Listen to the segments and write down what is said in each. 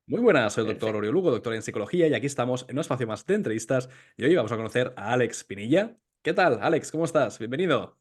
Muy buenas, soy el doctor Perfecto. Oriol Lugo, doctor en psicología, y aquí estamos en un espacio más de entrevistas. Y hoy vamos a conocer a Alex Pinilla. ¿Qué tal, Alex? ¿Cómo estás? Bienvenido.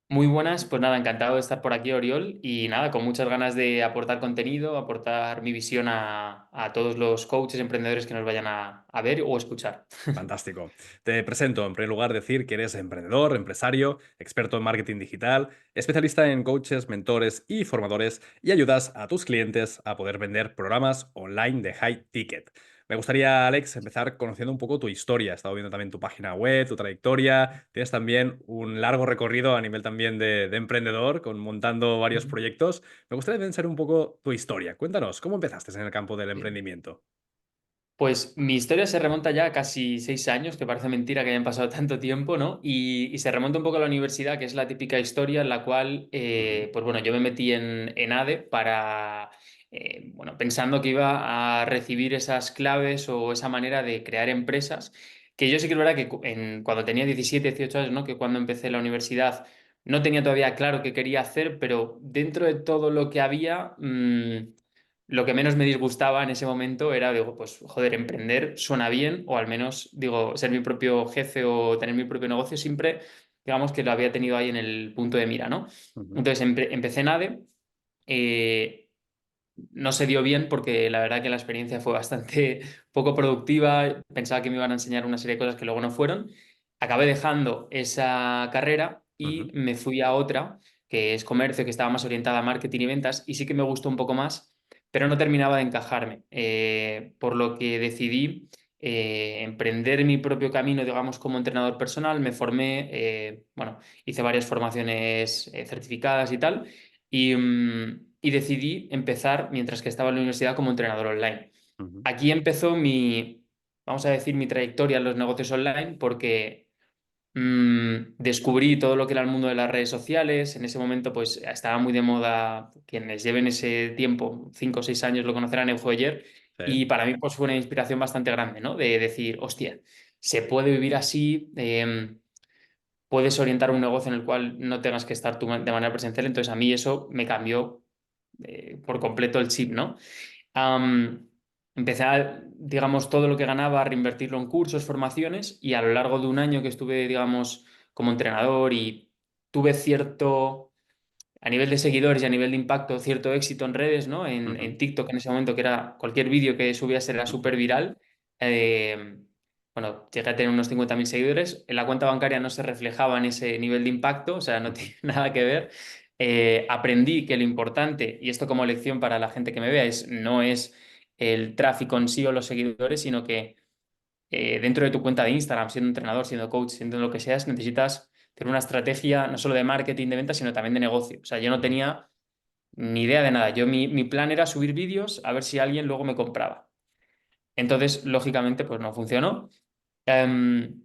Muy buenas, pues nada, encantado de estar por aquí, Oriol, y nada, con muchas ganas de aportar contenido, aportar mi visión a todos los coaches, emprendedores que nos vayan a ver o escuchar. Fantástico. Te presento, en primer lugar, decir que eres emprendedor, empresario, experto en marketing digital, especialista en coaches, mentores y formadores, y ayudas a tus clientes a poder vender programas online de high ticket. Me gustaría, Alex, empezar conociendo un poco tu historia. He estado viendo también tu página web, tu trayectoria. Tienes también un largo recorrido a nivel también de emprendedor, montando varios Ujú. proyectos. Me gustaría también saber un poco tu historia. Cuéntanos, ¿cómo empezaste en el campo del Bien. emprendimiento? Pues mi historia se remonta ya a casi 6 años, que parece mentira que hayan pasado tanto tiempo, ¿no? Y se remonta un poco a la universidad, que es la típica historia en la cual, Ujú, pues bueno, yo me metí en ADE para, bueno, pensando que iba a recibir esas claves o esa manera de crear empresas, que yo sí que es verdad que cuando tenía 17 18 años, ¿no? Que cuando empecé la universidad no tenía todavía claro qué quería hacer, pero dentro de todo lo que había... lo que menos me disgustaba en ese momento era, digo, pues joder, emprender suena bien, o al menos, digo, ser mi propio jefe o tener mi propio negocio siempre, digamos que lo había tenido ahí en el punto de mira, ¿no? ujú, Entonces empecé en ADE, eh, no se dio bien porque la verdad que la experiencia fue bastante poco productiva, pensaba que me iban a enseñar una serie de cosas que luego no fueron. Acabé dejando esa carrera y ujú, me fui a otra, que es comercio, que estaba más orientada a marketing y ventas, y sí que me gustó un poco más, pero no terminaba de encajarme, por lo que decidí emprender mi propio camino, digamos, como entrenador personal. Me formé, bueno, hice varias formaciones certificadas y tal, y decidí empezar mientras que estaba en la universidad como entrenador online. ujú. Aquí empezó mi, vamos a decir, mi trayectoria en los negocios online porque descubrí todo lo que era el mundo de las redes sociales. En ese momento, pues estaba muy de moda. Quienes lleven ese tiempo, 5 o 6 años, lo conocerán, Eugenio. Sí. Y para mí, pues fue una inspiración bastante grande, ¿no? De decir, hostia, se puede vivir así. Puedes orientar un negocio en el cual no tengas que estar tú de manera presencial. Entonces, a mí eso me cambió por completo el chip, ¿no? Am, Empecé a, digamos, todo lo que ganaba a reinvertirlo en cursos, formaciones, y a lo largo de un año que estuve, digamos, como entrenador y tuve cierto, a nivel de seguidores y a nivel de impacto, cierto éxito en redes, ¿no? En Ujú. TikTok en ese momento, que era cualquier vídeo que subías era súper viral. eh, bueno, llegué a tener unos 50.000 seguidores. En la cuenta bancaria no se reflejaba en ese nivel de impacto, o sea, no Ujú, tiene nada que ver. Aprendí que lo importante, y esto como lección para la gente que me vea, no es el tráfico en sí o los seguidores, sino que dentro de tu cuenta de Instagram, siendo entrenador, siendo coach, siendo lo que seas, necesitas tener una estrategia no solo de marketing, de ventas, sino también de negocio. O sea, yo no ujú. tenía ni idea de nada. Mi plan era subir vídeos a ver si alguien luego me compraba. Entonces, lógicamente, pues no funcionó. Em,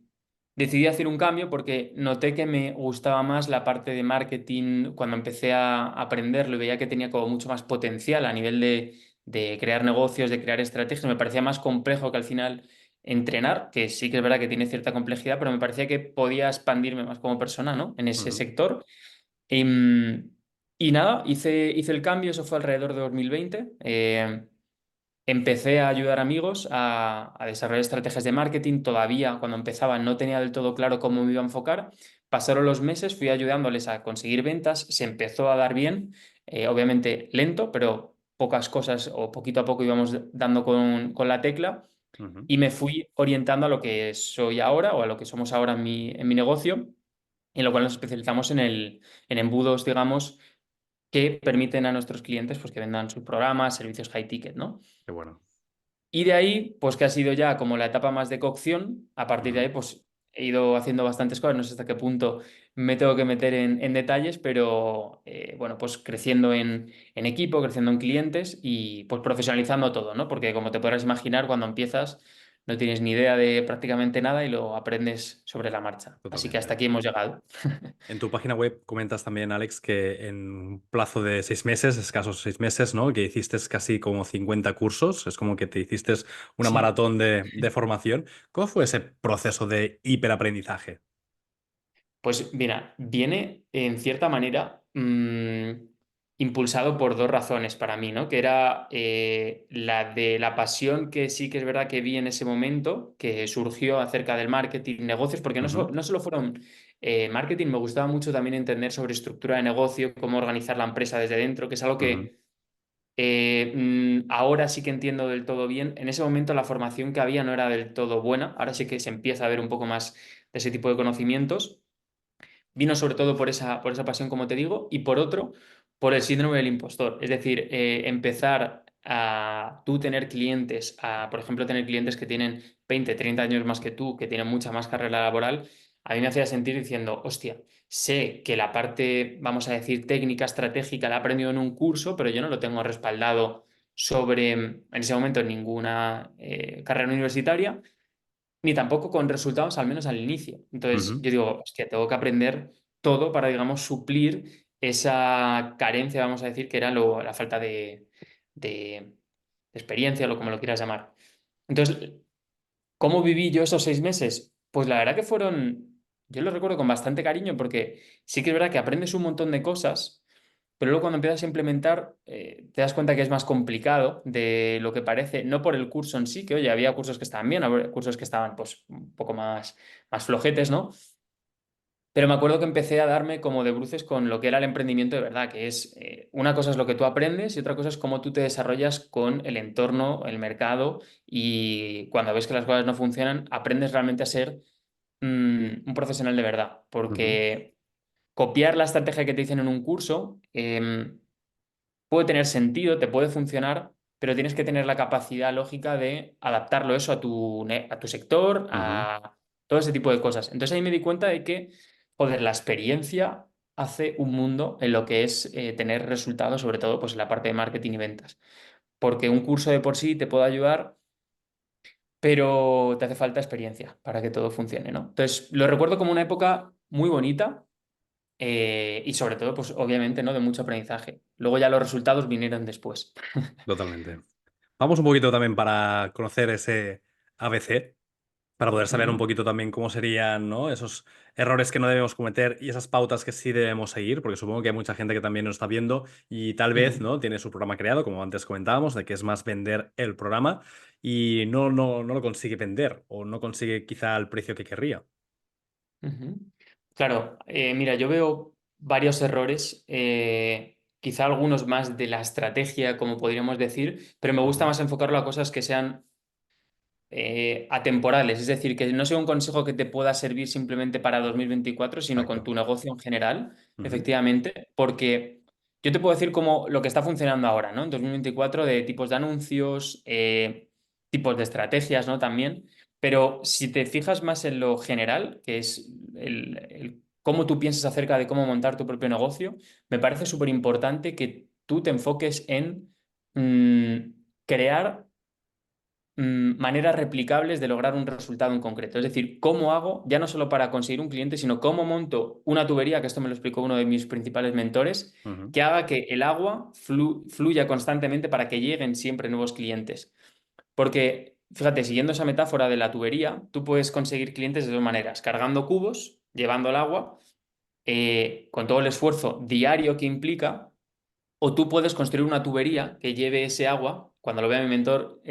Decidí hacer un cambio porque noté que me gustaba más la parte de marketing cuando empecé a aprenderlo y veía que tenía como mucho más potencial a nivel de crear negocios, de crear estrategias. Me parecía más complejo que al final entrenar, que sí que es verdad que tiene cierta complejidad, pero me parecía que podía expandirme más como persona, ¿no? En ese Ujú, sector. Em, y nada, hice el cambio, eso fue alrededor de 2020. Empecé a ayudar amigos a desarrollar estrategias de marketing. Todavía cuando empezaba no tenía del todo claro cómo me iba a enfocar. Pasaron los meses, fui ayudándoles a conseguir ventas, se empezó a dar bien, obviamente lento, pero pocas cosas o poquito a poco íbamos dando con la tecla, ujú. y me fui orientando a lo que soy ahora o a lo que somos ahora en mi negocio, en lo cual nos especializamos en embudos, digamos, que permiten a nuestros clientes pues, que vendan sus programas, servicios high ticket, ¿no? Qué bueno. Y de ahí, pues que ha sido ya como la etapa más de cocción. A partir de Ujú. ahí, pues he ido haciendo bastantes cosas. No sé hasta qué punto me tengo que meter en detalles, pero bueno, pues creciendo en equipo, creciendo en clientes y pues profesionalizando todo, ¿no? Porque como te podrás imaginar, cuando empiezas no tienes ni idea de prácticamente nada y lo aprendes sobre la marcha. Así que hasta Totalmente. aquí hemos llegado. En tu página web comentas también, Alex, que en un plazo de 6 meses, escasos 6 meses, ¿no? Que hiciste casi como 50 cursos. Es como que te hiciste una Sí. maratón de formación. ¿Cómo fue ese proceso de hiperaprendizaje? Pues mira, viene en cierta manera. impulsado por dos razones para mí, ¿no? Que era la de la pasión que sí que es verdad que vi en ese momento, que surgió acerca del marketing, negocios, porque Ujú, no solo fueron marketing, me gustaba mucho también entender sobre estructura de negocio, cómo organizar la empresa desde dentro, que es algo ujú, que ahora sí que entiendo del todo bien. En ese momento la formación que había no era del todo buena, ahora sí que se empieza a ver un poco más de ese tipo de conocimientos. Vino sobre todo por esa pasión, como te digo, y por otro, por el síndrome del impostor. Es decir, empezar a tú tener clientes, a, por ejemplo, tener clientes que tienen 20 30 años más que tú, que tienen mucha más carrera laboral, a mí me hacía sentir diciendo, hostia, sé que la parte, vamos a decir, técnica, estratégica, la he aprendido en un curso, pero yo no lo tengo respaldado sobre, en ese momento, ninguna carrera universitaria ni tampoco con resultados, al menos al inicio. Entonces, ujú, yo digo, hostia, tengo que aprender todo para, digamos, suplir esa carencia, vamos a decir, que era la falta de experiencia, o como lo quieras llamar. Entonces, ¿cómo viví yo esos 6 meses? Pues la verdad que fueron, yo los recuerdo con bastante cariño porque sí que es verdad que aprendes un montón de cosas, pero luego cuando empiezas a implementar te das cuenta que es más complicado de lo que parece, no por el curso en sí, que oye, había cursos que estaban bien, había cursos que estaban pues un poco más flojetes, ¿no? Pero me acuerdo que empecé a darme como de bruces con lo que era el emprendimiento de verdad, que es una cosa es lo que tú aprendes y otra cosa es cómo tú te desarrollas con el entorno, el mercado y cuando ves que las cosas no funcionan, aprendes realmente a ser un profesional de verdad, ujú, porque copiar la estrategia que te dicen en un curso puede tener sentido, te puede funcionar, pero tienes que tener la capacidad lógica de adaptarlo eso a a tu sector, ujú, a todo ese tipo de cosas. Entonces ahí me di cuenta de que, joder, la experiencia hace un mundo en lo que es tener resultados, sobre todo pues en la parte de marketing y ventas. Porque un curso de por sí te puede ayudar, pero te hace falta experiencia para que todo funcione, ¿no? Entonces lo recuerdo como una época muy bonita y sobre todo, pues obviamente, ¿no? De mucho aprendizaje. Luego ya los resultados vinieron después. totalmente. Vamos un poquito también para conocer ese ABC, para poder saber un Ujú, poquito también cómo serían, ¿no? Esos errores que no debemos cometer y esas pautas que sí debemos seguir, porque supongo que hay mucha gente que también nos está viendo y tal vez, ujú, ¿no? Tiene su programa creado, como antes comentábamos, de que es más vender el programa y no lo consigue vender o no consigue quizá el precio que querría. ujú. Claro, mira, yo veo varios errores, quizá algunos más de la estrategia, como podríamos decir, pero me gusta Ujú, más enfocarlo a cosas que sean atemporales, es decir, que no sea un consejo que te pueda servir simplemente para 2024, sino con exacto. tu negocio en general, Ujú, efectivamente, porque yo te puedo decir como lo que está funcionando ahora, ¿no? En 2024 de tipos de anuncios, tipos de estrategias, ¿no? También, pero si te fijas más en lo general, que es cómo tú piensas acerca de cómo montar tu propio negocio, me parece súper importante que tú te enfoques en crear maneras replicables de lograr un resultado en concreto. Es decir, cómo hago, ya no solo para conseguir un cliente, sino cómo monto una tubería, que esto me lo explicó uno de mis principales mentores, ujú, que haga que el agua fluya constantemente para que lleguen siempre nuevos clientes. Porque, fíjate, siguiendo esa metáfora de la tubería, tú puedes conseguir clientes de dos maneras, cargando cubos, llevando el agua, con todo el esfuerzo diario que implica o tú puedes construir una tubería que lleve ese agua. Cuando lo vea mi mentor,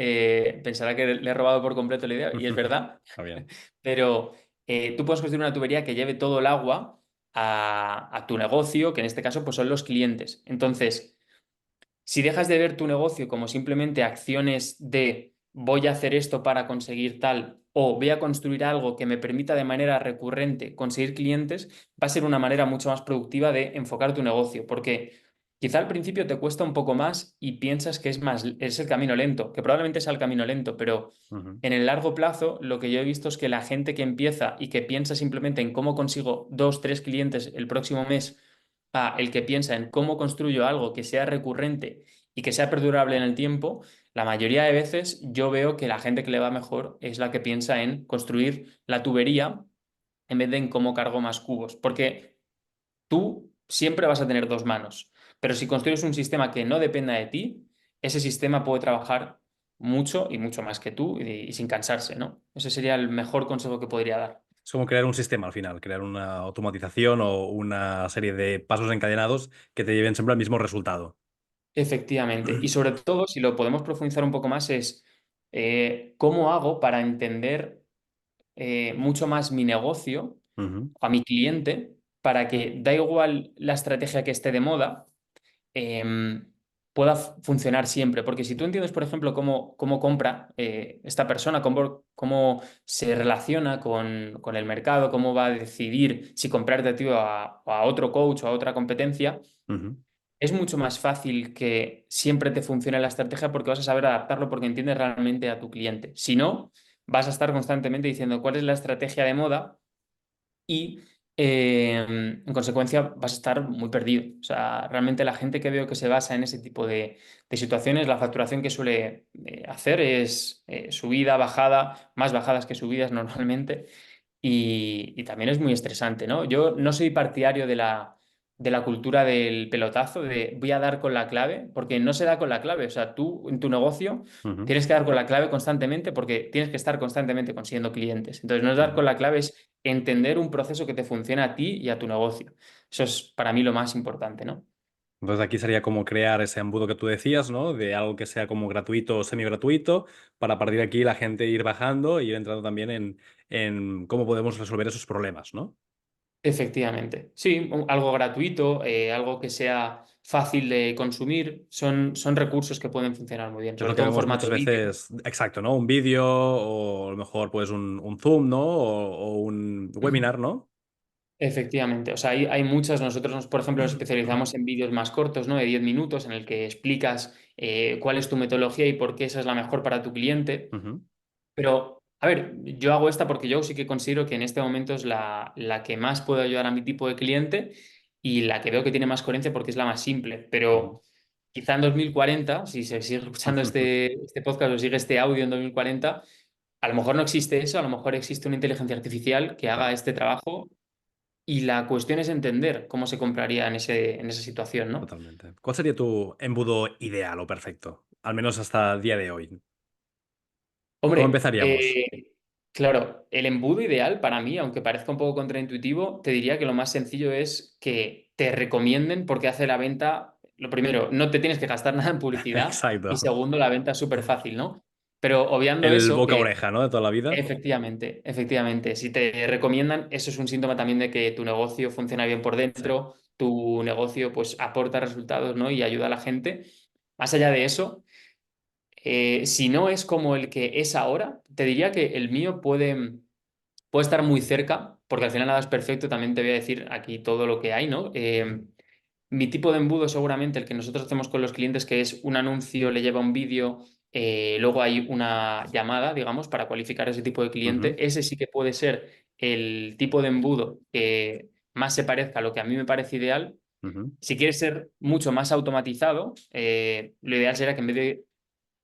pensará que le he robado por completo la idea, y es verdad. está bien. Pero tú puedes construir una tubería que lleve todo el agua a tu negocio, que en este caso pues, son los clientes. Entonces, si dejas de ver tu negocio como simplemente acciones de voy a hacer esto para conseguir tal o voy a construir algo que me permita de manera recurrente conseguir clientes, va a ser una manera mucho más productiva de enfocar tu negocio, porque quizá al principio te cuesta un poco más y piensas que es el camino lento, que probablemente sea el camino lento, pero Ujú, en el largo plazo lo que yo he visto es que la gente que empieza y que piensa simplemente en cómo consigo dos, tres clientes el próximo mes a el que piensa en cómo construyo algo que sea recurrente y que sea perdurable en el tiempo, la mayoría de veces yo veo que la gente que le va mejor es la que piensa en construir la tubería en vez de en cómo cargo más cubos. Porque tú siempre vas a tener dos manos, pero si construyes un sistema que no dependa de ti, ese sistema puede trabajar mucho y mucho más que tú y sin cansarse, ¿no? Ese sería el mejor consejo que podría dar. Es como crear un sistema al final, crear una automatización o una serie de pasos encadenados que te lleven siempre al mismo resultado. Efectivamente. Y sobre todo, si lo podemos profundizar un poco más, es cómo hago para entender mucho más mi negocio, Ujú, a mi cliente, para que da igual la estrategia que esté de moda, pueda funcionar siempre. Porque si tú entiendes, por ejemplo, cómo compra esta persona, cómo se relaciona con el mercado, cómo va a decidir si comprarte a ti o a otro coach o a otra competencia, ujú, es mucho más fácil que siempre te funcione la estrategia porque vas a saber adaptarlo porque entiendes realmente a tu cliente. Si no, vas a estar constantemente diciendo cuál es la estrategia de moda y en consecuencia vas a estar muy perdido. O sea, realmente la gente que veo que se basa en ese tipo de situaciones, la facturación que suele hacer es subida, bajada, más bajadas que subidas normalmente y también es muy estresante, ¿no? Yo no soy partidario de la cultura del pelotazo, de voy a dar con la clave, porque no se da con la clave. O sea, tú en tu negocio ujú, tienes que dar con la clave constantemente porque tienes que estar constantemente consiguiendo clientes. Entonces, no es dar ujú. con la clave, es entender un proceso que te funciona a ti y a tu negocio. Eso es para mí lo más importante, ¿no? Entonces aquí sería como crear ese embudo que tú decías, ¿no? De algo que sea como gratuito o semi gratuito, para a partir de aquí la gente ir bajando y ir entrando también en cómo podemos resolver esos problemas, ¿no? Efectivamente. Sí, algo gratuito, algo que sea fácil de consumir, son recursos que pueden funcionar muy bien, Es lo sobre que todo en vemos muchas formato vídeo. veces, exacto, ¿no? Un vídeo o a lo mejor pues un Zoom, ¿no? O un Ujú. webinar, ¿no? Efectivamente. O sea, hay muchas, nosotros, por ejemplo, nos especializamos en vídeos más cortos, ¿no? De 10 minutos, en el que explicas cuál es tu metodología y por qué esa es la mejor para tu cliente. Ujú, Pero, a ver, yo hago esta porque yo sí que considero que en este momento es la que más puede ayudar a mi tipo de cliente y la que veo que tiene más coherencia porque es la más simple. ujú. Pero quizá en 2040, si se sigue escuchando este podcast o sigue este audio en 2040, a lo mejor no existe eso, a lo mejor existe una inteligencia artificial que haga Claro, este trabajo y la cuestión es entender cómo se compraría en esa situación, ¿no? totalmente. ¿Cuál sería tu embudo ideal o perfecto? Al menos hasta el día de hoy. ¿Cómo Hombre, empezaríamos? claro, el embudo ideal para mí, aunque parezca un poco contraintuitivo, te diría que lo más sencillo es que te recomienden porque hace la venta, lo primero, no te tienes que gastar nada en publicidad y Exacto. segundo, la venta es súper fácil, ¿no? Pero obviando El eso, boca a que oreja, ¿no? De toda la vida. efectivamente, efectivamente, si te recomiendan, eso es un síntoma también de que tu negocio funciona bien por Sí. dentro, tu negocio pues aporta resultados, ¿no? Y ayuda a la gente. Más allá de eso. Si no es como el que es ahora, te diría que el mío puede estar muy cerca, porque al final nada es perfecto, también te voy a decir aquí todo lo que hay, ¿no? Mi tipo de embudo seguramente el que nosotros hacemos con los clientes, que es un anuncio, le lleva un vídeo, luego hay una llamada, digamos, para cualificar ese tipo de cliente. Ujú, Ese sí que puede ser el tipo de embudo que más se parezca a lo que a mí me parece ideal. ujú, Si quieres ser mucho más automatizado, lo ideal sería que en vez de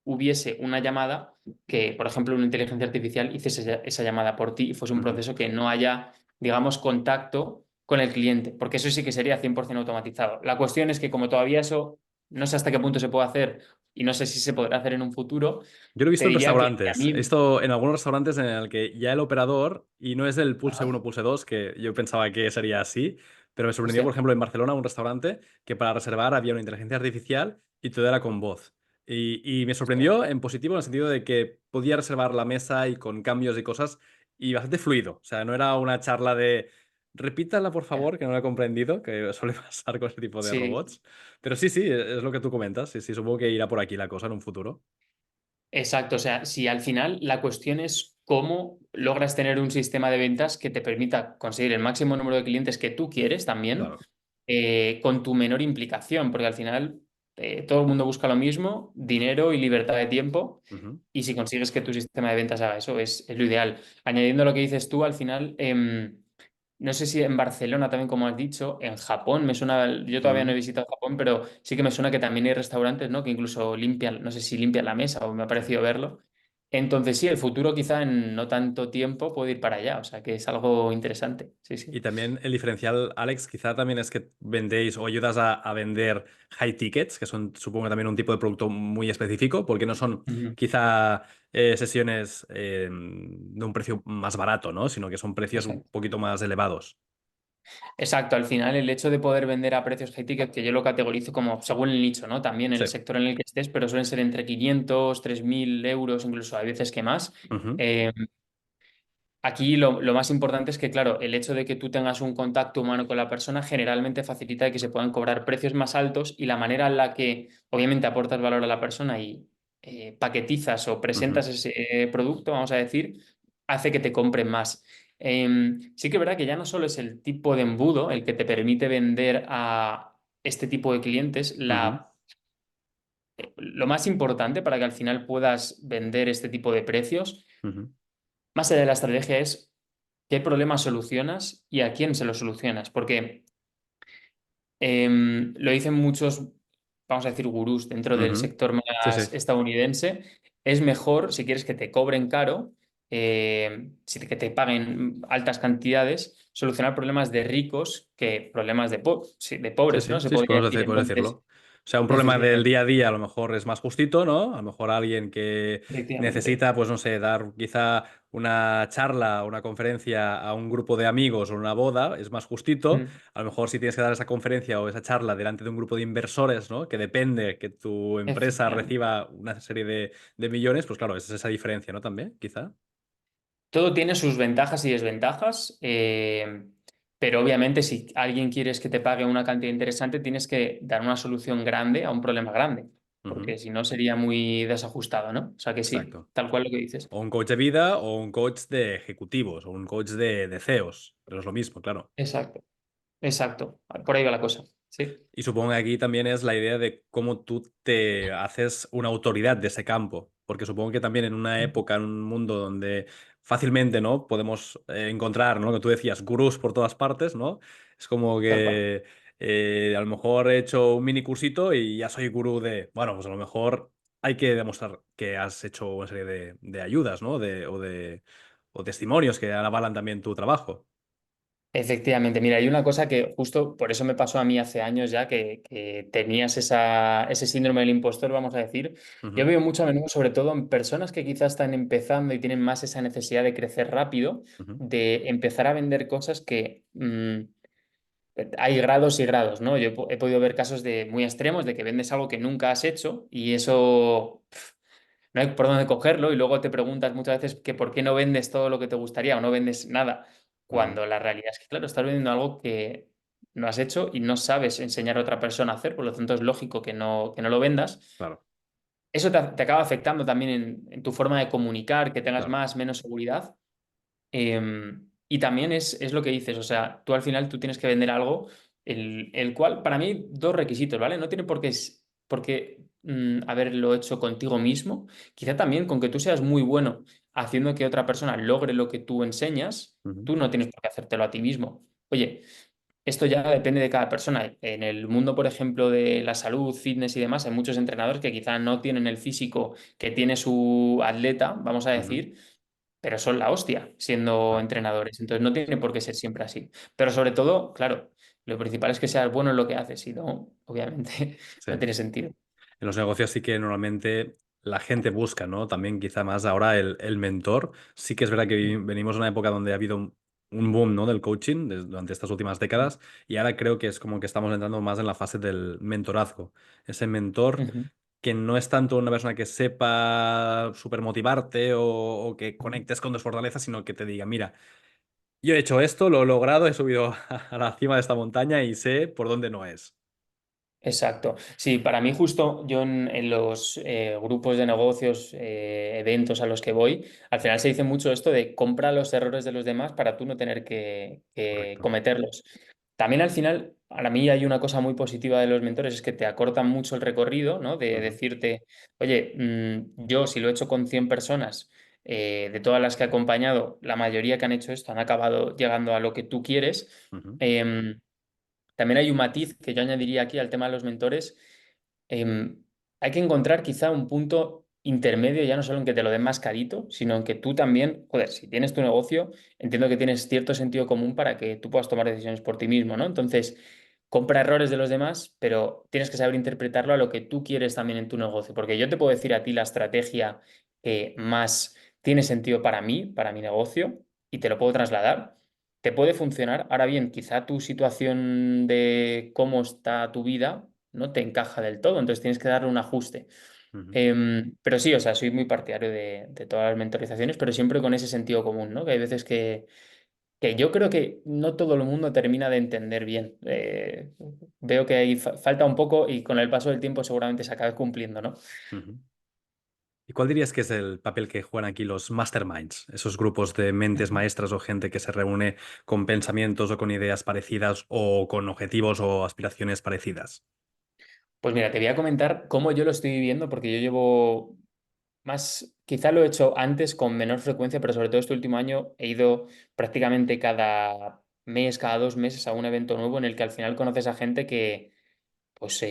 hubiese una llamada que, por ejemplo, una inteligencia artificial hiciese esa llamada por ti y fuese un ujú. proceso que no haya, digamos, contacto con el cliente, porque eso sí que sería 100% automatizado. La cuestión es que como todavía eso no sé hasta qué punto se puede hacer y no sé si se podrá hacer en un futuro, Yo lo he te visto en diría que a restaurantes. He mí... visto en algunos restaurantes en el que ya el operador, y no es el pulse Ajá, uno pulse 2 que yo pensaba que sería así, pero me sorprendió, por hostia. ejemplo, en Barcelona, un restaurante que para reservar había una inteligencia artificial y todo era con voz. Y me Hostia. sorprendió en positivo, en el sentido de que podía reservar la mesa y con cambios y cosas, y bastante fluido. O sea, no era una charla de repítala, por favor, que no la he comprendido, que suele pasar con ese tipo de Sí, robots. Pero sí, sí, es lo que tú comentas. Sí, sí, supongo que irá por aquí la cosa en un futuro. exacto. O sea, si al final la cuestión es cómo logras tener un sistema de ventas que te permita conseguir el máximo número de clientes que tú quieres también, Claro. con tu menor implicación, porque al final todo el mundo busca lo mismo, dinero y libertad de tiempo, Ujú. y si consigues que tu sistema de ventas haga eso, es lo ideal. Añadiendo lo que dices tú, al final, no sé si en Barcelona también, como has dicho, en Japón, me suena, yo todavía no he Ujú. visitado Japón, pero sí que me suena que también hay restaurantes, ¿no? Que incluso limpian, no sé si limpian la mesa o me ha Sí. parecido verlo. Entonces sí, el futuro quizá en no tanto tiempo puede ir para allá, o sea que es algo interesante, sí, Y sí. también el diferencial, Alex, quizá también es que vendéis o ayudas a vender high tickets, que son, supongo, también un tipo de producto muy específico, porque no son Ujú. quizá sesiones de un precio más barato, ¿no? Sino que son precios un Exacto. poquito más elevados. Exacto, al final el hecho de poder vender a precios high ticket, que yo lo categorizo como según el nicho, ¿no? También en Sí. el sector en el que estés, pero suelen ser entre 500, 3.000 euros, incluso hay veces que más. Ujú, Eh, Aquí lo más importante es que, claro, el hecho de que tú tengas un contacto humano con la persona generalmente facilita que se puedan cobrar precios más altos y la manera en la que obviamente aportas valor a la persona y paquetizas o ujú, presentas ese producto, vamos a decir, hace que te compren más. Sí que es verdad que ya no solo es el tipo de embudo el que te permite vender a este tipo de clientes, ujú, lo más importante para que al final puedas vender este tipo de precios, ujú, más allá de la estrategia, es qué problemas solucionas y a quién se los solucionas. Porque lo dicen muchos, vamos a decir, gurús dentro del ujú. sector Sí, sí. más estadounidense. Es mejor, si quieres que te cobren caro, que te paguen altas cantidades, solucionar problemas de ricos que problemas sí, de Sí, pobres, sí, ¿no? Se sí, podría decir. puedes Entonces, decirlo. O sea, un problema del efectivamente, día a día a lo mejor es más justito, ¿no? A lo mejor alguien que efectivamente. necesita, pues no sé, dar quizá una charla, una conferencia a un grupo de amigos o una boda, es más justito. Mm, A lo mejor si tienes que dar esa conferencia o esa charla delante de un grupo de inversores, ¿no? Que depende que tu empresa efectivamente. reciba una serie de millones, pues claro, es esa diferencia, ¿no? También, quizá. Todo tiene sus ventajas y desventajas, pero obviamente si alguien quieres que te pague una cantidad interesante, tienes que dar una solución grande a un problema grande, Ujú, porque si no sería muy desajustado, ¿no? O sea que sí, exacto. tal cual lo que dices. O un coach de vida o un coach de ejecutivos o un coach de CEOs, pero es lo mismo, claro. Exacto, exacto. Por ahí va la cosa. Sí, Y supongo que aquí también es la idea de cómo tú te haces una autoridad de ese campo, porque supongo que también en una época, en un mundo donde fácilmente, ¿no? Podemos encontrar, ¿no? Lo que tú decías, gurús por todas partes, ¿no? Es como tal cual. que a lo mejor he hecho un mini cursito y ya soy gurú de, bueno, pues a lo mejor hay que demostrar que has hecho una serie de ayudas, ¿no? O testimonios que avalan también tu trabajo. Efectivamente, mira, hay una cosa que justo por eso me pasó a mí hace años ya, que tenías ese síndrome del impostor, vamos a decir. Yo Ujú, veo mucho a menudo, sobre todo en personas que quizás están empezando y tienen más esa necesidad de crecer rápido, ujú, de empezar a vender cosas que hay grados y grados, ¿no? Yo he podido ver casos de muy extremos de que vendes algo que nunca has hecho y eso no hay por dónde cogerlo y luego te preguntas muchas veces que por qué no vendes todo lo que te gustaría o no vendes nada, ujú, cuando la realidad es que, claro, estás vendiendo algo que no has hecho y no sabes enseñar a otra persona a hacer, por lo tanto es lógico que no lo vendas. claro, Eso te acaba afectando también en tu forma de comunicar, que tengas claro, más, menos seguridad. Y también es lo que dices, o sea, tú al final tú tienes que vender algo, el cual, para mí, dos requisitos, ¿vale? No tiene por qué haberlo hecho contigo mismo. Quizá también con que tú seas muy bueno haciendo que otra persona logre lo que tú enseñas, ujú, tú no tienes por qué hacértelo a ti mismo. Oye, esto ya depende de cada persona. En el mundo, por ejemplo, de la salud, fitness y demás, hay muchos entrenadores que quizá no tienen el físico que tiene su atleta, vamos a ujú, decir, pero son la hostia siendo claro, entrenadores. Entonces no tiene por qué ser siempre así. Pero sobre todo, claro, lo principal es que seas bueno en lo que haces, si no, obviamente sí. no tiene sentido. En los negocios sí que normalmente la gente busca, ¿no? También quizá más ahora el mentor. Sí que es verdad que venimos de una época donde ha habido un boom, ¿no? Del coaching durante estas últimas décadas y ahora creo que es como que estamos entrando más en la fase del mentorazgo. Ese mentor Ujú. que no es tanto una persona que sepa súper motivarte o que conectes con tus fortalezas, sino que te diga, mira, yo he hecho esto, lo he logrado, he subido a la cima de esta montaña y sé por dónde no es. Exacto. Sí, para mí justo yo en los grupos de negocios, eventos a los que voy, al final se dice mucho esto de compra los errores de los demás para tú no tener que Correcto. cometerlos. También al final, para mí hay una cosa muy positiva de los mentores, es que te acortan mucho el recorrido, ¿no? De Ujú, decirte, oye, yo si lo he hecho con 100 personas, de todas las que he acompañado, la mayoría que han hecho esto han acabado llegando a lo que tú quieres. ujú, Em, También hay un matiz que yo añadiría aquí al tema de los mentores. Hay que encontrar quizá un punto. intermedio ya no solo en que te lo den más carito, sino en que tú también, joder, si tienes tu negocio, entiendo que tienes cierto sentido común para que tú puedas tomar decisiones por ti mismo, ¿no? Entonces, compra errores de los demás, pero tienes que saber interpretarlo a lo que tú quieres también en tu negocio, porque yo te puedo decir a ti la estrategia que más tiene sentido para mí, para mi negocio, y te lo puedo trasladar. Te puede funcionar. Ahora bien, quizá tu situación de cómo está tu vida no te encaja del todo, entonces tienes que darle un ajuste. Ujú, Pero sí, o sea, soy muy partidario de todas las mentorizaciones, pero siempre con ese sentido común, ¿no? Que hay veces que yo creo que no todo el mundo termina de entender bien. Veo que ahí falta un poco y con el paso del tiempo seguramente se acabe cumpliendo, ¿no? ujú. ¿Y cuál dirías que es el papel que juegan aquí los masterminds? Esos grupos de mentes maestras o gente que se reúne con pensamientos o con ideas parecidas o con objetivos o aspiraciones parecidas. Pues mira, te voy a comentar cómo yo lo estoy viviendo, porque yo llevo más, quizá lo he hecho antes con menor frecuencia, pero sobre todo este último año he ido prácticamente cada mes, cada 2 meses a un evento nuevo en el que al final conoces a gente que pues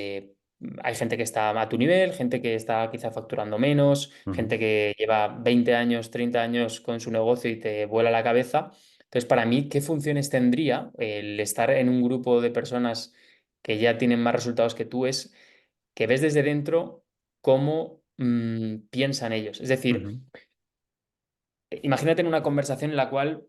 hay gente que está a tu nivel, gente que está quizá facturando menos, Ujú, gente que lleva 20 años, 30 años con su negocio y te vuela la cabeza. Entonces, para mí, ¿qué funciones tendría el estar en un grupo de personas que ya tienen más resultados que tú? Es que ves desde dentro cómo piensan ellos. Es decir, ujú, imagínate en una conversación en la cual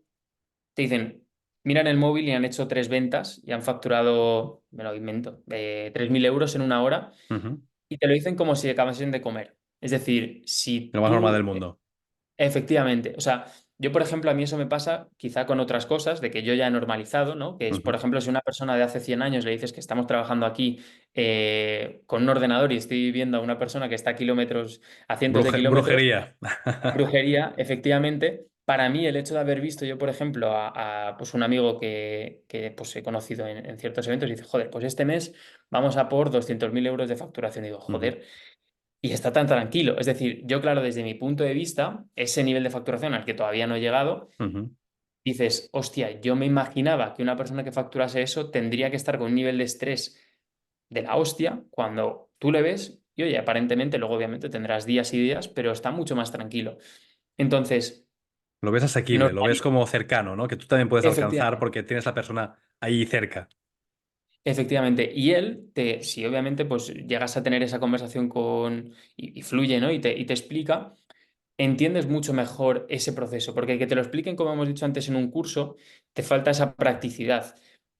te dicen, miran el móvil y han hecho 3 ventas y han facturado, me lo invento, 3.000 euros en una hora ujú. y te lo dicen como si acabasen de comer. Es decir, si Lo más normal del tú, mundo. efectivamente, o sea, yo por ejemplo, a mí eso me pasa quizá con otras cosas de que yo ya he normalizado, ¿no? Que es, por Ujú. ejemplo, si una persona de hace 100 años le dices que estamos trabajando aquí con un ordenador y estoy viendo a una persona que está a kilómetros, a cientos de kilómetros, Brujería. brujería, efectivamente. Para mí, el hecho de haber visto yo, por ejemplo, pues un amigo pues, he conocido en ciertos eventos y dice, joder, pues este mes vamos a por 200.000 euros de facturación. Y digo, Ujú, joder, y está tan tranquilo. Es decir, yo, claro, desde mi punto de vista, ese nivel de facturación al que todavía no he llegado, ujú, dices, hostia, yo me imaginaba que una persona que facturase eso tendría que estar con un nivel de estrés de la hostia cuando tú le ves y, oye, aparentemente, luego obviamente tendrás días y días, pero está mucho más tranquilo. Entonces, Lo ves asequible, lo ves normal, como cercano, ¿no? Que tú también puedes alcanzar efectivamente. porque tienes la persona ahí cerca. Efectivamente, y él, si obviamente pues llegas a tener esa conversación y fluye, ¿no? Y te explica, entiendes mucho mejor ese proceso, porque que te lo expliquen, como hemos dicho antes en un curso, te falta esa practicidad.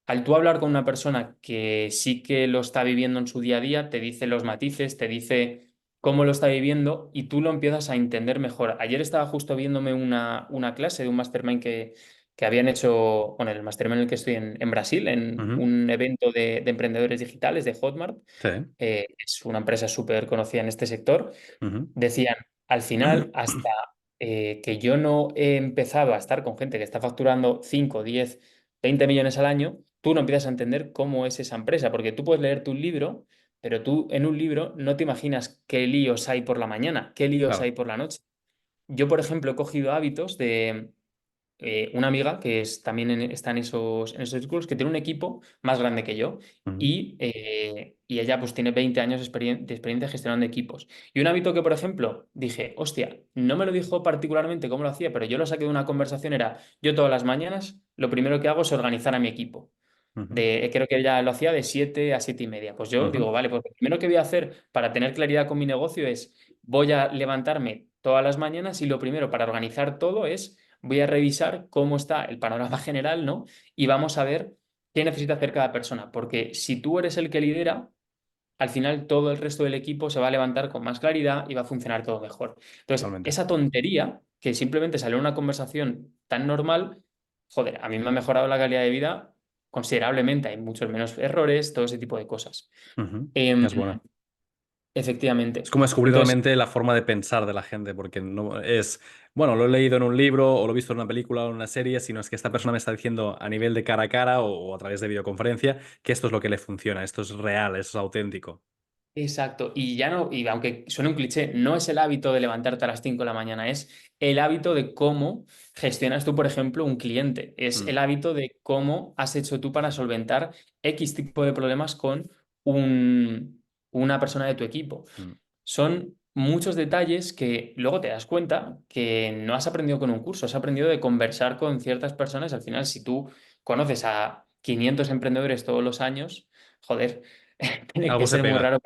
Al tú hablar con una persona que sí que lo está viviendo en su día a día, te dice los matices, te dice cómo lo está viviendo y tú lo empiezas a entender mejor. Ayer estaba justo viéndome una clase de un mastermind que habían hecho, bueno, el mastermind en el que estoy en Brasil, en Ujú, un evento de emprendedores digitales de Hotmart. sí. Es una empresa súper conocida en este sector. Ujú, Decían, al final, hasta que yo no he empezado a estar con gente que está facturando 5, 10, 20 millones al año, tú no empiezas a entender cómo es esa empresa, porque tú puedes leerte un libro, pero tú en un libro no te imaginas qué líos hay por la mañana, qué líos hay claro. por la noche. Yo, por ejemplo, he cogido hábitos de una amiga que también está en esos círculos, que tiene un equipo más grande que yo Ujú, y ella pues tiene 20 años de experiencia gestionando equipos. Y un hábito que, por ejemplo, dije, hostia, no me lo dijo particularmente cómo lo hacía, pero yo lo saqué de una conversación, era, yo todas las mañanas lo primero que hago es organizar a mi equipo. ujú, Creo que ella lo hacía de 7 a 7:30. Pues yo ujú, digo, vale, pues lo primero que voy a hacer para tener claridad con mi negocio es, voy a levantarme todas las mañanas y lo primero para organizar todo es, voy a revisar cómo está el panorama general, ¿no? Y vamos a ver qué necesita hacer cada persona. Porque si tú eres el que lidera, al final todo el resto del equipo se va a levantar con más claridad y va a funcionar todo mejor. Entonces, totalmente. esa tontería que simplemente salió en una conversación tan normal, joder, a mí me ha mejorado la calidad de vida considerablemente. Hay muchos menos errores, todo ese tipo de cosas. Ujú, Em, es buena. Es efectivamente. como descubrir Entonces, realmente la forma de pensar de la gente, porque no es, bueno, lo he leído en un libro o lo he visto en una película o en una serie, sino es que esta persona me está diciendo a nivel de cara a cara o a través de videoconferencia que esto es lo que le funciona, esto es real, esto es auténtico. exacto. Y ya no, y aunque suene un cliché, no es el hábito de levantarte a las 5 de la mañana, es el hábito de cómo gestionas tú, por ejemplo, un cliente. Es Mm, el hábito de cómo has hecho tú para solventar X tipo de problemas con una persona de tu equipo. mm, Son muchos detalles que luego te das cuenta que no has aprendido con un curso, has aprendido de conversar con ciertas personas. Al final, si tú conoces a 500 emprendedores todos los años, joder, tiene que Algo se ser muy pega. raro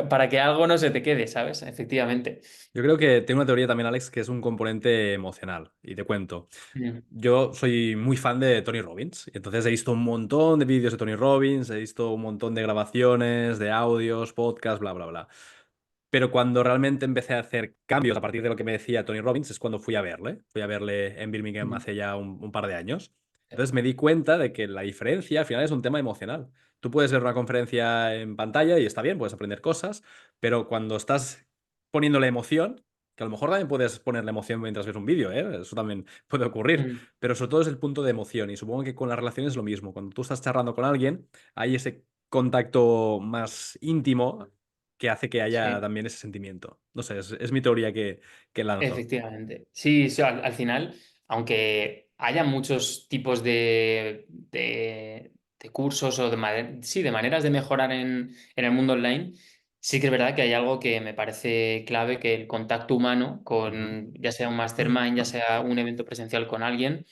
para que algo no se te quede, ¿sabes? Efectivamente. Yo creo que tengo una teoría también, Alex, que es un componente emocional. Y te cuento. Mm, Yo soy muy fan de Tony Robbins. Y entonces he visto un montón de vídeos de Tony Robbins, he visto un montón de grabaciones, de audios, podcasts, bla, bla, bla. Pero cuando realmente empecé a hacer cambios a partir de lo que me decía Tony Robbins es cuando fui a verle. Fui a verle en Birmingham mm, hace ya un par de años. Entonces me di cuenta de que la diferencia al final es un tema emocional. Tú puedes ver una conferencia en pantalla y está bien, puedes aprender cosas, pero cuando estás poniéndole emoción, que a lo mejor también puedes ponerle emoción mientras ves un vídeo, ¿eh? Eso también puede ocurrir, mm. pero sobre todo es el punto de emoción y supongo que con las relaciones es lo mismo. Cuando tú estás charlando con alguien, hay ese contacto más íntimo que hace que haya Sí. también ese sentimiento. No sé, es mi teoría que lanzo. Efectivamente. Sí, sí, al final, aunque haya muchos tipos de cursos o sí, de maneras de mejorar en el mundo online, sí que es verdad que hay algo que me parece clave, que el contacto humano Ujú. con, ya sea un mastermind, ya sea un evento presencial con alguien,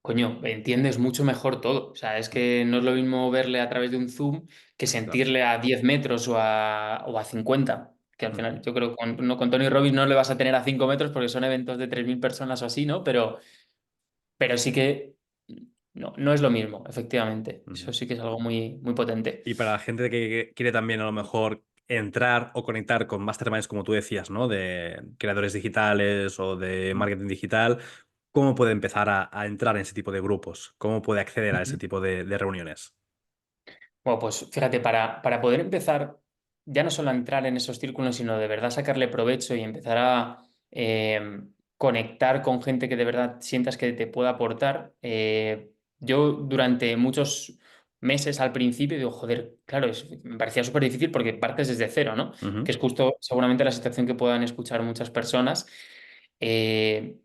coño, entiendes mucho mejor todo. O sea, es que no es lo mismo verle a través de un Zoom que Claro. sentirle a 10 metros o a 50. Que al final, Ujú. yo creo que con Tony Robbins no le vas a tener a 5 metros porque son eventos de 3.000 personas o así, ¿no? Pero sí que no es lo mismo, efectivamente. Eso Ujú. sí que es algo muy, muy potente. Y para la gente que quiere también a lo mejor entrar o conectar con masterminds, como tú decías, ¿no? De creadores digitales o de marketing digital, ¿cómo puede empezar a entrar en ese tipo de grupos? ¿Cómo puede acceder a ese Ujú. tipo de reuniones? Bueno, pues fíjate, para poder empezar ya no solo a entrar en esos círculos, sino de verdad sacarle provecho y empezar a conectar con gente que de verdad sientas que te pueda aportar. Yo durante muchos meses al principio digo, joder, claro, me parecía súper difícil porque partes desde cero, ¿no? Que Ujú. es justo seguramente la situación que puedan escuchar muchas personas. Eh,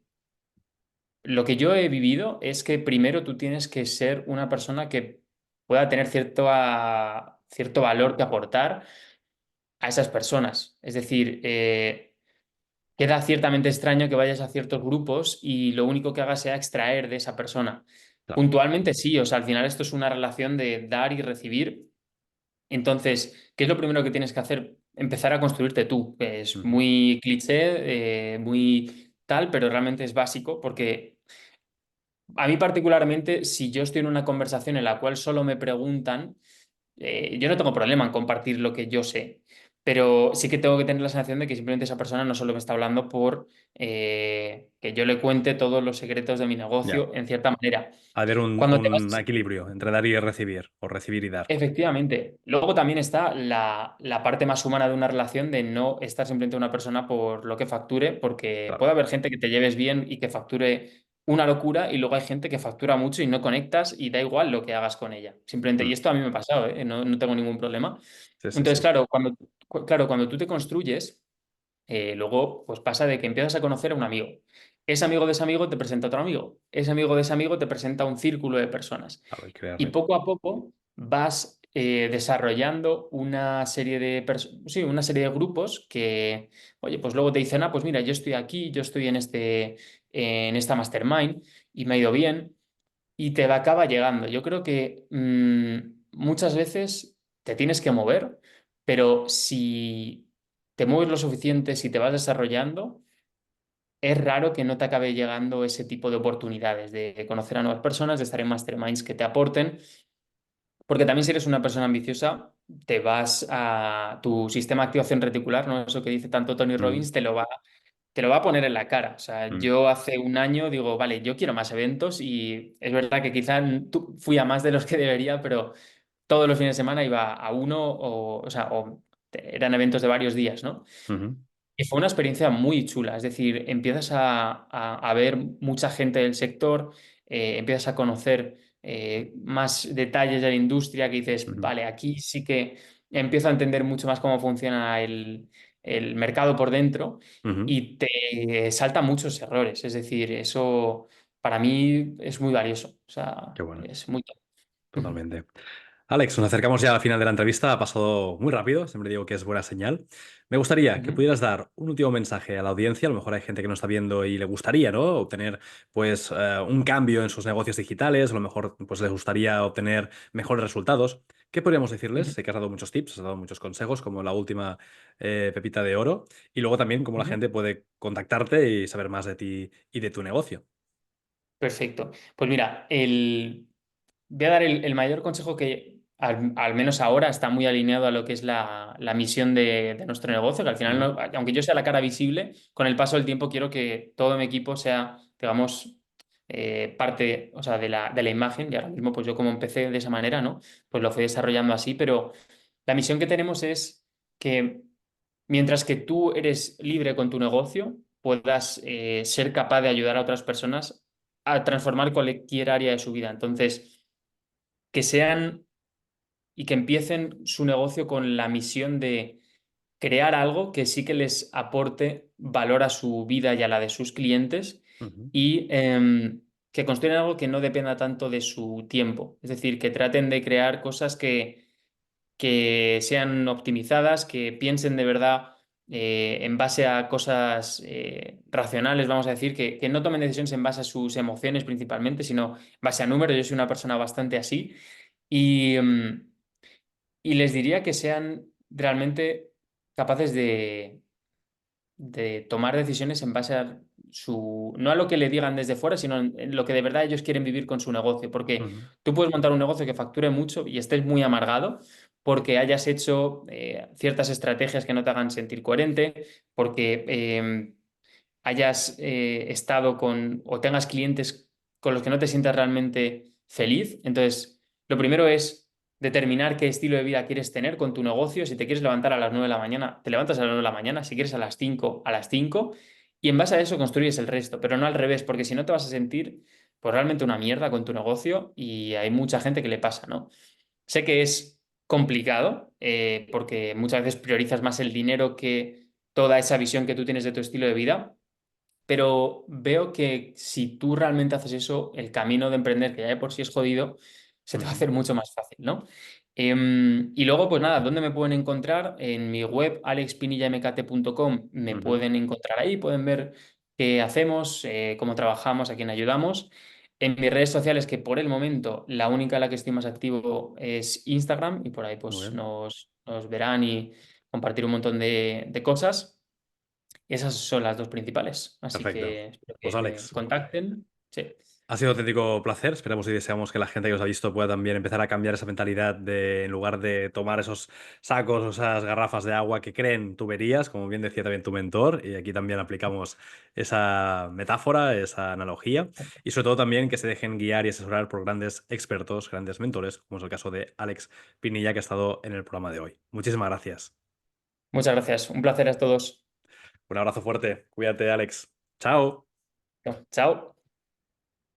lo que yo he vivido es que primero tú tienes que ser una persona que pueda tener cierto valor que aportar a esas personas. Es decir, queda ciertamente extraño que vayas a ciertos grupos y lo único que hagas sea extraer de esa persona. Claro. Puntualmente sí, o sea, al final esto es una relación de dar y recibir. Entonces, ¿qué es lo primero que tienes que hacer? Empezar a construirte tú, que es Ujú. muy cliché, muy tal, pero realmente es básico porque a mí particularmente, si yo estoy en una conversación en la cual solo me preguntan, yo no tengo problema en compartir lo que yo sé, pero sí que tengo que tener la sensación de que simplemente esa persona no solo me está hablando por que yo le cuente todos los secretos de mi Ya. negocio en cierta manera. Haber Cuando te un vas equilibrio entre dar y recibir, o recibir y dar. Efectivamente. Luego también está la parte más humana de una relación de no estar simplemente una persona por lo que facture, porque Claro. puede haber gente que te lleves bien y que facture una locura y luego hay gente que factura mucho y no conectas y da igual lo que hagas con ella. Simplemente, y Mm. esto a mí me ha pasado, ¿eh? No tengo ningún problema. Sí, sí, Entonces, sí. claro, cuando tú te construyes luego, pues pasa de que empiezas a conocer a un amigo. Ese amigo de ese amigo te presenta a otro amigo. Ese amigo de ese amigo te presenta a un círculo de personas. Claro, hay que crear Y red. poco a poco vas desarrollando sí, una serie de grupos que, oye, pues luego te dicen, ah, pues mira, yo estoy aquí, yo estoy en esta mastermind y me ha ido bien y te acaba llegando. Yo creo que muchas veces te tienes que mover, pero si te mueves lo suficiente, si te vas desarrollando, es raro que no te acabe llegando ese tipo de oportunidades de conocer a nuevas personas, de estar en masterminds que te aporten, porque también si eres una persona ambiciosa, te vas a tu sistema de activación reticular, ¿no? Eso que dice tanto Tony Mm, Robbins, te lo va a poner en la cara. O sea, mm, yo hace un año digo, vale, yo quiero más eventos y es verdad que quizá fui a más de los que debería, pero todos los fines de semana iba a uno o eran eventos de varios días, ¿no? ujú, Y fue una experiencia muy chula, es decir, empiezas a ver mucha gente del sector, empiezas a conocer más detalles de la industria que dices, ujú, vale, aquí sí que empiezo a entender mucho más cómo funciona el mercado por dentro ujú. y te saltan muchos errores, es decir, eso para mí es muy valioso, o sea, Qué bueno, es muy top. Ujú. totalmente. Alex, nos acercamos ya al final de la entrevista. Ha pasado muy rápido, siempre digo que es buena señal. Me gustaría que Ujú, pudieras dar un último mensaje a la audiencia. A lo mejor hay gente que nos está viendo y le gustaría, ¿no? Obtener, pues, un cambio en sus negocios digitales. A lo mejor, pues, les gustaría obtener mejores resultados. ¿Qué podríamos decirles? ujú, Sé que has dado muchos tips, has dado muchos consejos, como la última pepita de oro. Y luego también cómo la ujú. gente puede contactarte y saber más de ti y de tu negocio. Perfecto. Pues mira, voy a dar el mayor consejo que al menos ahora está muy alineado a lo que es la misión de nuestro negocio, que al final, Ujú, aunque yo sea la cara visible, con el paso del tiempo quiero que todo mi equipo sea, digamos, parte, o sea, de la imagen. Y ahora mismo, pues yo como empecé de esa manera, ¿no? Pues lo fui desarrollando así, pero la misión que tenemos es que mientras que tú eres libre con tu negocio, puedas ser capaz de ayudar a otras personas a transformar cualquier área de su vida. Entonces, que sean y que empiecen su negocio con la misión de crear algo que sí que les aporte valor a su vida y a la de sus clientes ujú, y que construyan algo que no dependa tanto de su tiempo. Es decir, que traten de crear cosas que sean optimizadas, que piensen de verdad en base a cosas racionales, vamos a decir, que no tomen decisiones en base a sus emociones principalmente, sino en base a números. Yo soy una persona bastante así. Y, y les diría que sean realmente capaces de tomar decisiones en base a no a lo que le digan desde fuera, sino en lo que de verdad ellos quieren vivir con su negocio. Porque ujú, tú puedes montar un negocio que facture mucho y estés muy amargado porque hayas hecho ciertas estrategias que no te hagan sentir coherente, porque hayas estado con o tengas clientes con los que no te sientas realmente feliz. Entonces, lo primero es determinar qué estilo de vida quieres tener con tu negocio. Si te quieres levantar a las 9 de la mañana, te levantas a las 9 de la mañana. Si quieres a las 5. Y en base a eso construyes el resto, pero no al revés, porque si no te vas a sentir pues realmente una mierda con tu negocio y hay mucha gente que le pasa, ¿no? Sé que es complicado porque muchas veces priorizas más el dinero que toda esa visión que tú tienes de tu estilo de vida, pero veo que si tú realmente haces eso, el camino de emprender, que ya de por sí es jodido, se te va a ujú, hacer mucho más fácil, ¿no? Y luego, pues nada, ¿dónde me pueden encontrar? En mi web, alexpinillamkt.com, me ujú. pueden encontrar ahí, pueden ver qué hacemos, cómo trabajamos, a quién ayudamos. En mis redes sociales, que por el momento la única en la que estoy más activo es Instagram, y por ahí Muy pues bien. nos verán y compartir un montón de cosas. Esas son las dos principales, así Perfecto. que espero Pues que me Alex, contacten. Sí, ha sido un auténtico placer. Esperamos y deseamos que la gente que os ha visto pueda también empezar a cambiar esa mentalidad de, en lugar de tomar esos sacos o esas garrafas de agua que creen tuberías, como bien decía también tu mentor, y aquí también aplicamos esa metáfora, esa analogía, y sobre todo también que se dejen guiar y asesorar por grandes expertos, grandes mentores, como es el caso de Alex Pinilla, que ha estado en el programa de hoy. Muchísimas gracias. muchas gracias. Un placer a todos. Un abrazo fuerte. Cuídate, Alex. Chao. Chao.